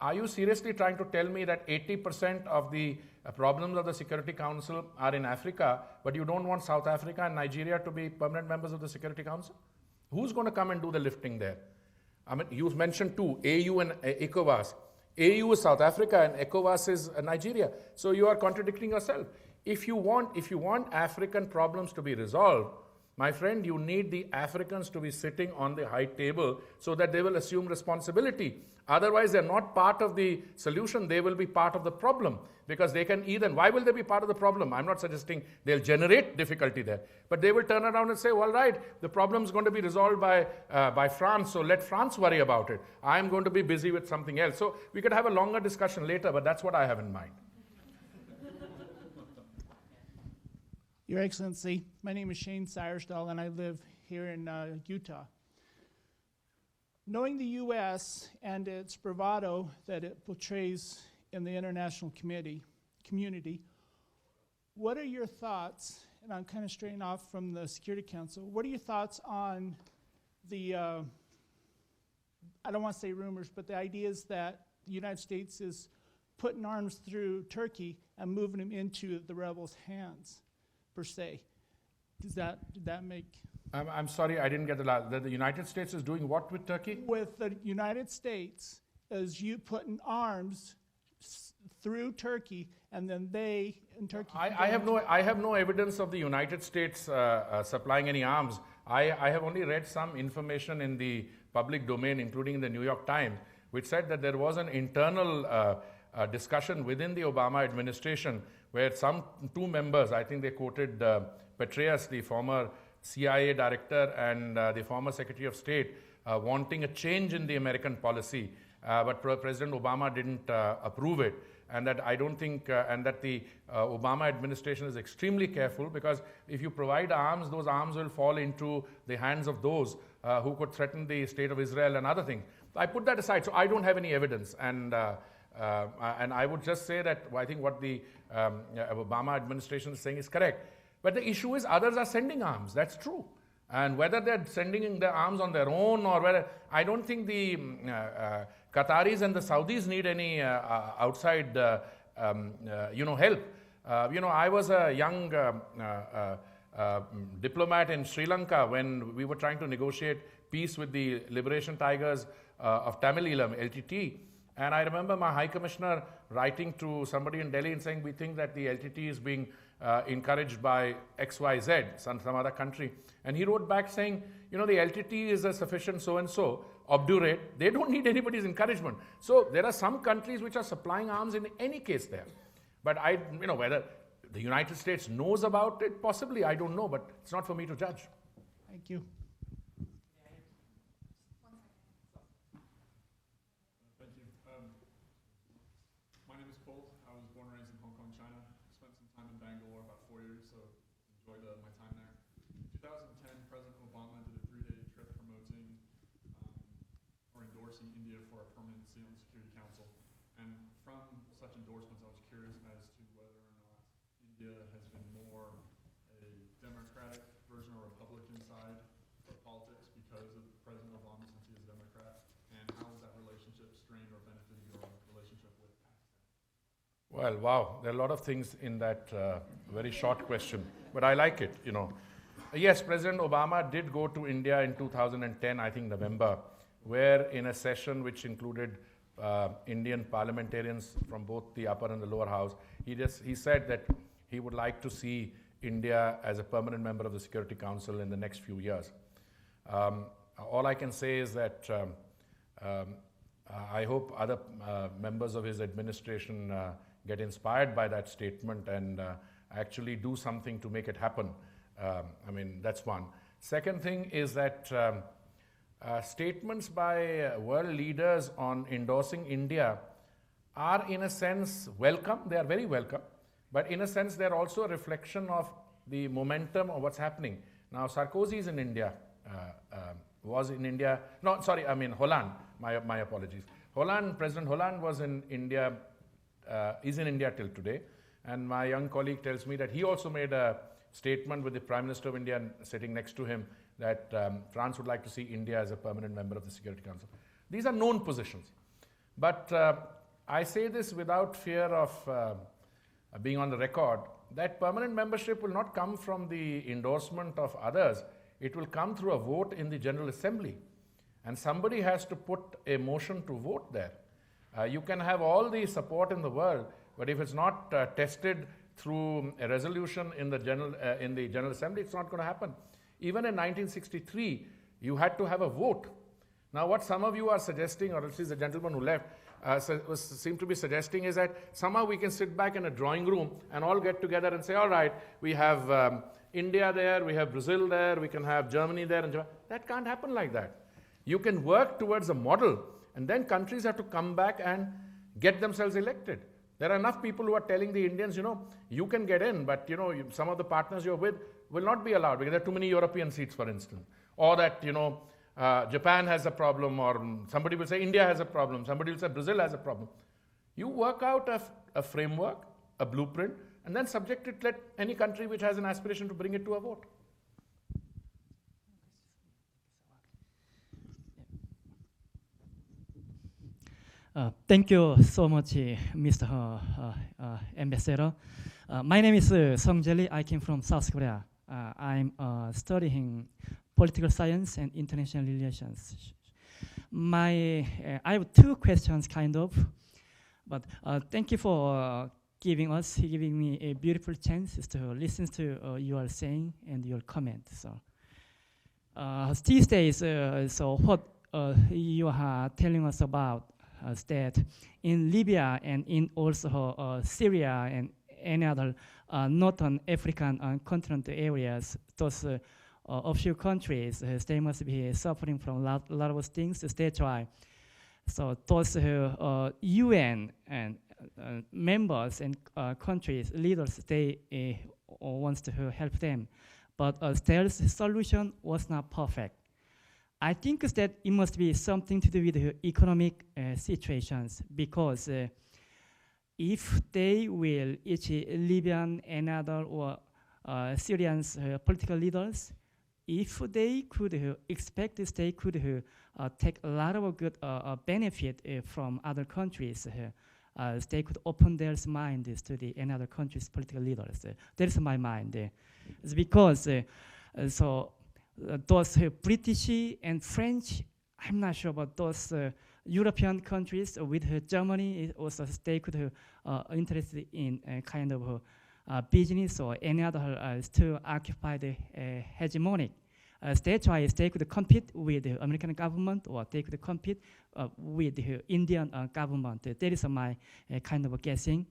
Are you seriously trying to tell me that 80% of the problems of the Security Council are in Africa, but you don't want South Africa and Nigeria to be permanent members of the Security Council? Who's going to come and do the lifting there? I mean, you mentioned two, AU and ECOWAS. AU is South Africa and ECOWAS is Nigeria. So you are contradicting yourself. If you want African problems to be resolved, my friend, you need the Africans to be sitting on the high table so that they will assume responsibility. Otherwise, they're not part of the solution, they will be part of the problem. Because they can why will they be part of the problem? I'm not suggesting they'll generate difficulty there. But they will turn around and say, well, right, the problem is going to be resolved by France, so let France worry about it. I'm going to be busy with something else. So we could have a longer discussion later, but that's what I have in mind. Your Excellency, my name is Shane Syersdahl, and I live here in Utah. Knowing the U.S. and its bravado that it portrays in the international community, what are your thoughts, and I'm kind of straying off from the Security Council, what are your thoughts on the, I don't want to say rumors, but the ideas that the United States is putting arms through Turkey and moving them into the rebels' hands? Per se. Did that make... I'm sorry, I didn't get the last. The United States is doing what with Turkey? With the United States, is you putting arms through Turkey, and then they in Turkey... I have no evidence of the United States supplying any arms. I have only read some information in the public domain, including in the New York Times, which said that there was an internal discussion within the Obama administration where some two members, I think they quoted Petraeus, the former CIA director, and the former Secretary of State, wanting a change in the American policy, but President Obama didn't approve it. And that I don't think, and that the Obama administration is extremely careful, because if you provide arms, those arms will fall into the hands of those who could threaten the state of Israel and other things. I put that aside, so I don't have any evidence. And I would just say that I think what the Obama administration is saying is correct. But the issue is others are sending arms. That's true. And whether they're sending their arms on their own or whether, I don't think the Qataris and the Saudis need any outside, help. I was a young diplomat in Sri Lanka when we were trying to negotiate peace with the Liberation Tigers of Tamil Eelam, LTT. And I remember my High Commissioner writing to somebody in Delhi and saying, we think that the LTT is being encouraged by XYZ, some other country. And he wrote back saying, the LTT is a sufficient so-and-so, obdurate. They don't need anybody's encouragement. So there are some countries which are supplying arms in any case there. But whether the United States knows about it, possibly, I don't know, but it's not for me to judge. Thank you. India for a permanent seat on the Security Council. And from such endorsements, I was curious as to whether or not India has been more a democratic version or Republican side of politics because of President Obama, since he is a Democrat, and how is that relationship strained or benefited your relationship with Pakistan? Well, wow, there are a lot of things in that very short question, but I like it, Yes, President Obama did go to India in 2010, I think November, where in a session which included Indian parliamentarians from both the upper and the lower house, he said that he would like to see India as a permanent member of the Security Council in the next few years. All I can say is that I hope other members of his administration get inspired by that statement and actually do something to make it happen. That's one. Second thing is that statements by world leaders on endorsing India are in a sense welcome. They are very welcome. But in a sense, they're also a reflection of the momentum of what's happening. Now, Sarkozy is in India, was in India. No, sorry, Hollande. My apologies. President Hollande was in India, is in India till today. And my young colleague tells me that he also made a statement with the Prime Minister of India sitting next to him that France would like to see India as a permanent member of the Security Council. These are known positions. But I say this without fear of being on the record, that permanent membership will not come from the endorsement of others. It will come through a vote in the General Assembly. And somebody has to put a motion to vote there. You can have all the support in the world, but if it's not tested through a resolution in the General Assembly, it's not going to happen. Even in 1963, you had to have a vote. Now, what some of you are suggesting, or at least the gentleman who left, seem to be suggesting is that somehow we can sit back in a drawing room and all get together and say, all right, we have India there, we have Brazil there, we can have Germany there. And that can't happen like that. You can work towards a model, and then countries have to come back and get themselves elected. There are enough people who are telling the Indians, you can get in, but some of the partners you're with will not be allowed because there are too many European seats, for instance. Or that, Japan has a problem, or somebody will say India has a problem, somebody will say Brazil has a problem. You work out a framework, a blueprint, and then subject it, let any country which has an aspiration to bring it to a vote. Thank you so much, Mr. Ambassador. My name is Sung Jae Lee. I came from South Korea. I'm studying political science and international relations. I have two questions, kind of, but thank you for giving me a beautiful chance to listen to your saying and your comments. So these days, so what you are telling us about that in Libya and in also Syria and any other northern African continent areas, those a few countries, they must be suffering from a lot of things. That's why. So those UN and members and countries, leaders, they wants to help them. But their solution was not perfect. I think that it must be something to do with the economic situations, because if they will, each Libyan and other or Syrian political leaders, if they could expect this, they could take a lot of good benefit from other countries. They could open their minds to the another country's political leaders. That is my mind. It's because those British and French, I'm not sure about those European countries with Germany, also they could interested in kind of business or any other to occupy the hegemonic. That's why they could compete with the American government, or they could compete with the Indian government. That is my kind of guessing.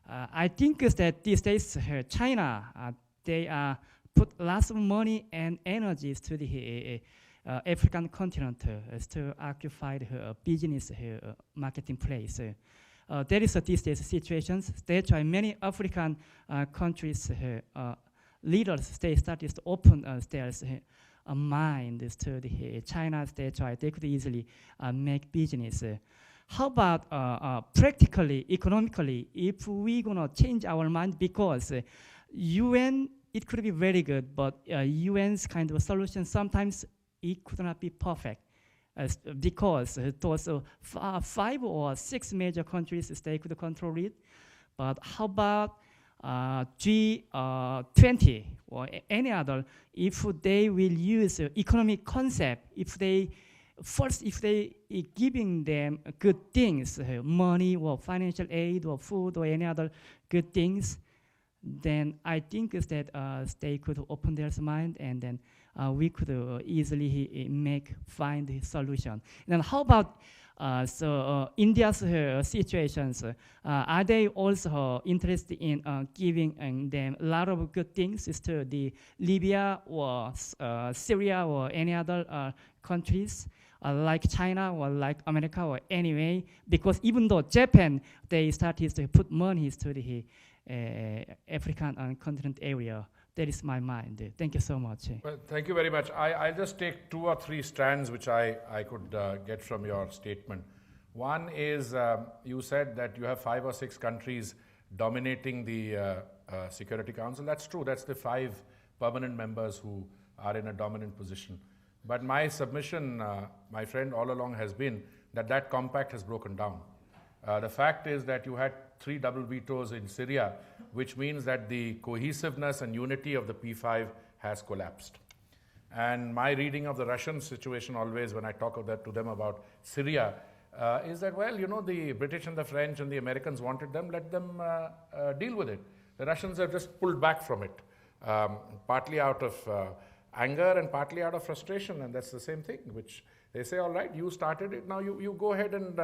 I think that these days China, they put lots of money and energies to the African continent to occupy the business marketing place. That is these days situations. That's why many African countries leaders, they started to open their minds to the China. That's why they could easily make business. How about practically, economically, if we're gonna change our mind, because UN, it could be very good, but UN's kind of solution, sometimes it could not be perfect. Because those 5 or 6 major countries, they could control it. But how about G20 or any other? If they will use economic concept, if they giving them good things, money or financial aid or food or any other good things, then I think is that they could open their mind, and then we could easily find a solution. And then how about India's situations? Are they also interested in giving them a lot of good things to the Libya or Syria or any other countries? Like China or like America or anyway, because even though Japan, they started to put money to the African continent area. That is my mind. Thank you so much. Well, thank you very much. I'll just take 2 or 3 strands which I could get from your statement. One is you said that you have 5 or 6 countries dominating the Security Council. That's true. That's the 5 permanent members who are in a dominant position. But my submission, my friend, all along has been that that compact has broken down. The fact is that you had 3 double vetoes in Syria, which means that the cohesiveness and unity of the P5 has collapsed. And my reading of the Russian situation always, when I talk to them about Syria, is that, well, you know, the British and the French and the Americans wanted them, let them deal with it. The Russians have just pulled back from it, partly out of anger and partly out of frustration, and that's the same thing, which they say, all right, you started it, now you go ahead and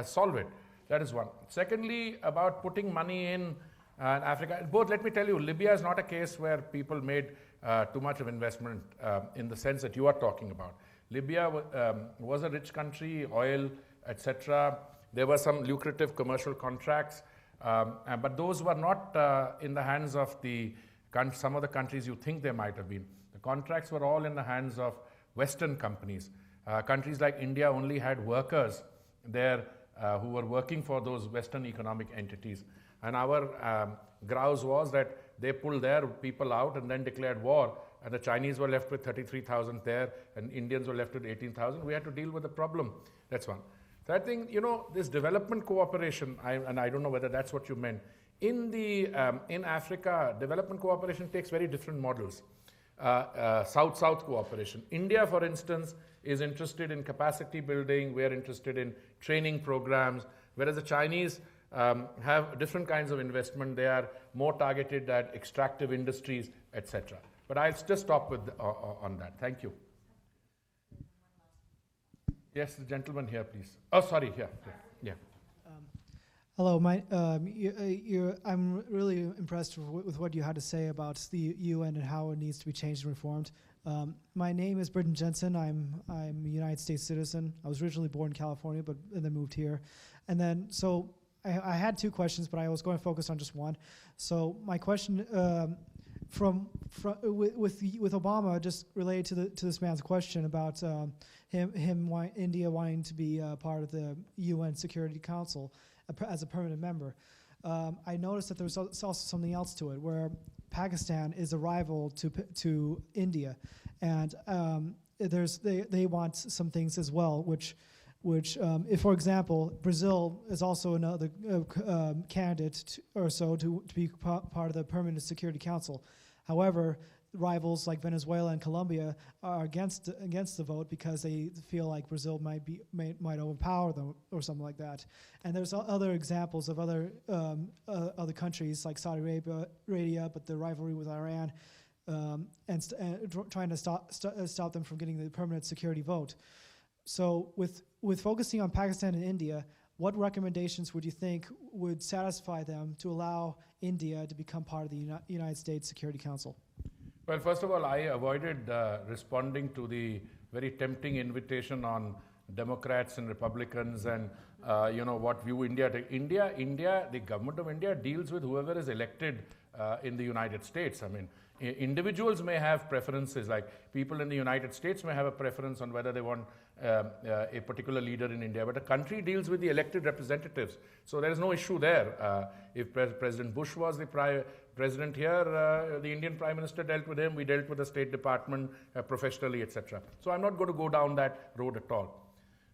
solve it. That is one. Secondly, about putting money in Africa, both, let me tell you, Libya is not a case where people made too much of investment in the sense that you are talking about. Libya was a rich country, oil, etc. There were some lucrative commercial contracts, but those were not in the hands of some of the countries you think they might have been. The contracts were all in the hands of Western companies. Countries like India only had workers there who were working for those Western economic entities. And our grouse was that they pulled their people out and then declared war, and the Chinese were left with 33,000 there, and Indians were left with 18,000. We had to deal with the problem. That's one. So I think, you know, this development cooperation, and I don't know whether that's what you meant, in Africa, development cooperation takes very different models. South-South cooperation. India, for instance, is interested in capacity building. We are interested in training programs, whereas the Chinese have different kinds of investment. They are more targeted at extractive industries, etc. But I'll just stop with on that. Thank you. Yes, the gentleman here, please. Oh, sorry, here. Yeah. Hello, I'm really impressed with what you had to say about the UN and how it needs to be changed and reformed. My name is Britton Jensen. I'm a United States citizen. I was originally born in California, and then moved here. And then, so I had 2 questions, but I was going to focus on just one. So my question, with Obama, just related to this man's question about India wanting to be part of the UN Security Council as a permanent member. I noticed that there's also something else to it, where Pakistan is a rival to India, and they want some things as well, which if, for example, Brazil is also another candidate to be part of the Permanent Security Council. However, rivals like Venezuela and Colombia are against the vote because they feel like Brazil might overpower them or something like that. And there's other examples of other countries like Saudi Arabia, but the rivalry with Iran, and trying to stop them from getting the permanent security vote. So with focusing on Pakistan and India, what recommendations would you think would satisfy them to allow India to become part of the United States Security Council? Well, first of all, I avoided responding to the very tempting invitation on Democrats and Republicans and what view India takes. India, the government of India deals with whoever is elected in the United States. I mean, individuals may have preferences, like people in the United States may have a preference on whether they want a particular leader in India, but the country deals with the elected representatives. So there is no issue there. If President Bush was the president here, the Indian Prime Minister dealt with him, we dealt with the State Department professionally, etc. So I'm not going to go down that road at all.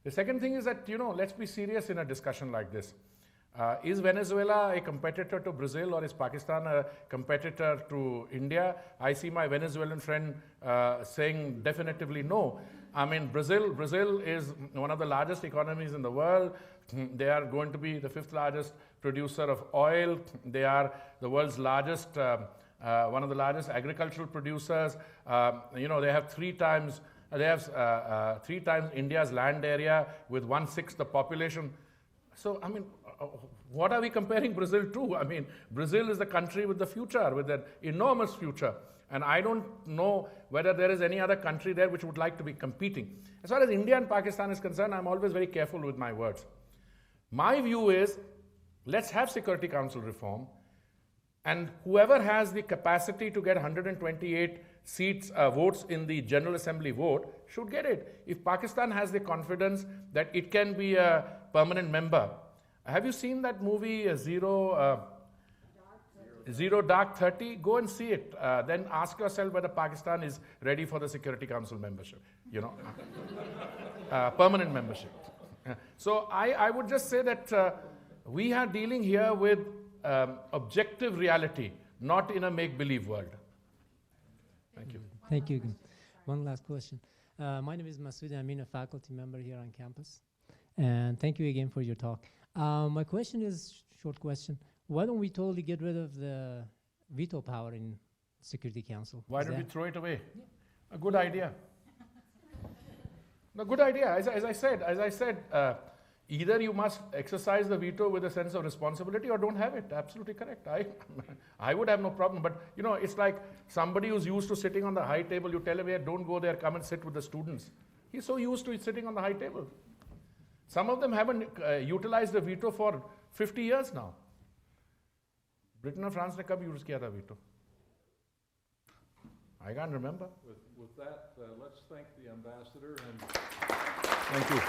The second thing is that, let's be serious in a discussion like this. Is Venezuela a competitor to Brazil, or is Pakistan a competitor to India? I see my Venezuelan friend saying definitively no. I mean, Brazil is one of the largest economies in the world. They are going to be the 5th largest producer of oil. They are the world's largest, one of the largest agricultural producers. They have 3 times India's land area with 1/6 the population. So, I mean, what are we comparing Brazil to? I mean, Brazil is the country with the future, with an enormous future. And I don't know whether there is any other country there which would like to be competing. As far as India and Pakistan is concerned, I'm always very careful with my words. My view is, let's have Security Council reform, and whoever has the capacity to get 128 seats, votes in the General Assembly vote, should get it. If Pakistan has the confidence that it can be a permanent member. Have you seen that movie, Zero Dark 30? Go and see it. Then ask yourself whether Pakistan is ready for the Security Council membership, permanent membership. So I would just say that we are dealing here with objective reality, not in a make-believe world. Thank you. Thank you. One last question. My name is Masood. I'm a faculty member here on campus. And thank you again for your talk. My question is short question. Why don't we totally get rid of the veto power in Security Council? Why don't we throw it away? Yeah. A good idea. A good idea. As I said, either you must exercise the veto with a sense of responsibility or don't have it. Absolutely correct. I would have no problem. But, it's like somebody who's used to sitting on the high table. You tell him, hey, don't go there, come and sit with the students. He's so used to sitting on the high table. Some of them haven't utilized the veto for 50 years now. Britain or France ne kab use kiya tha veto? I can't remember. With that, let's thank the ambassador and thank you.